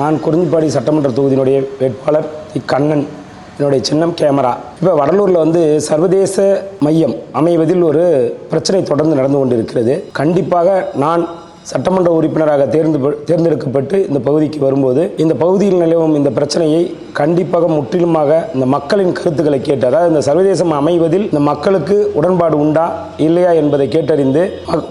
நான் குறிஞ்சிப்பாடி சட்டமன்ற தொகுதியினுடைய வேட்பாளர் கண்ணன். என்னுடைய சின்னம் கேமரா. இப்போ வடலூரில் சர்வதேச மையம் அமைவதில் ஒரு பிரச்சனை தொடர்ந்து நடந்து கொண்டிருக்கிறது. கண்டிப்பாக நான் சட்டமன்ற உறுப்பினராக தேர்ந்தெடுக்கப்பட்டு இந்த பகுதிக்கு வரும்போது இந்த பகுதியில் நிலவும் இந்த பிரச்சனையை கண்டிப்பாக முற்றிலுமாக இந்த மக்களின் கருத்துக்களை கேட்டு, அதாவது இந்த சர்வதேசம் அமைவதில் இந்த மக்களுக்கு உடன்பாடு உண்டா இல்லையா என்பதை கேட்டறிந்து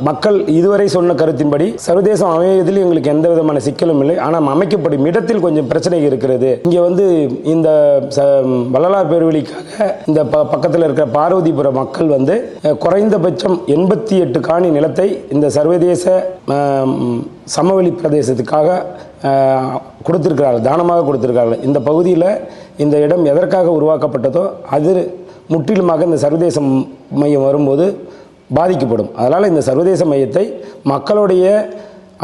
மக்கள் இதுவரை சொன்ன கருத்தின்படி சர்வதேசம் அமைவதில் எங்களுக்கு எந்த விதமான சிக்கலும் இல்லை, ஆனால் அமைக்கப்படும் இடத்தில் கொஞ்சம் பிரச்சனை இருக்கிறது. இங்கே இந்த வள்ளலார் பேர்வழிக்காக இந்த பக்கத்தில் இருக்கிற பார்வதிபுரம் மக்கள் குறைந்தபட்சம் 88 காணி நிலத்தை இந்த சர்வதேச சமவெளி பிரதேசத்துக்காக கொடுத்திருக்கிறார்கள், தானமாக கொடுத்திருக்கிறார்கள். இந்த பகுதியில் இந்த இடம் எதற்காக உருவாக்கப்பட்டதோ அது முற்றிலுமாக இந்த சர்வதேச மையம் வரும்போது பாதிக்கப்படும். அதனால் இந்த சர்வதேச மையத்தை மக்களுடைய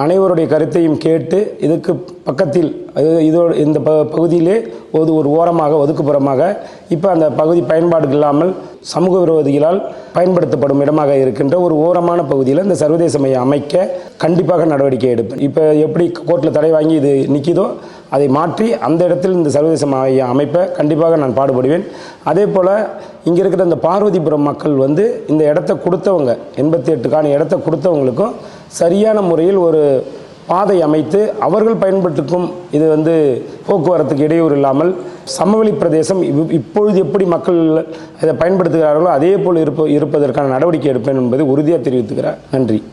அனைவருடைய கருத்தையும் கேட்டு இதுக்கு பக்கத்தில் இந்த பகுதியிலே ஒரு ஓரமாக ஒதுக்குப்புறமாக இப்போ அந்த பகுதி பயன்பாடு இல்லாமல் சமூக விரோதிகளால் பயன்படுத்தப்படும் இடமாக இருக்கின்ற ஒரு ஓரமான பகுதியில் இந்த சர்வதேச மையம் அமைக்க கண்டிப்பாக நடவடிக்கை எடுப்பேன். இப்போ எப்படி கோர்ட்டில் தடை வாங்கி இது நிற்கிதோ அதை மாற்றி அந்த இடத்தில் இந்த சர்வதேச மையம் அமைப்ப கண்டிப்பாக நான் பாடுபடுவேன். அதே போல் இங்கே இருக்கிற இந்த பார்வதிபுரம் மக்கள் இந்த இடத்த கொடுத்தவங்க 88 காணி இடத்த கொடுத்தவங்களுக்கும் சரியான முறையில் ஒரு பாதை அமைத்து அவர்கள் பயன்படுத்துக்கும் இது போக்குவரத்துக்கு இடையூறு இல்லாமல் சமவெளி பிரதேசம் இப்பொழுது எப்படி மக்கள் இதை பயன்படுத்துகிறார்களோ அதே போல் இருப்பதற்கான நடவடிக்கை எடுப்பேன் என்பதை உறுதியாக தெரிவித்துக்கிறார். நன்றி.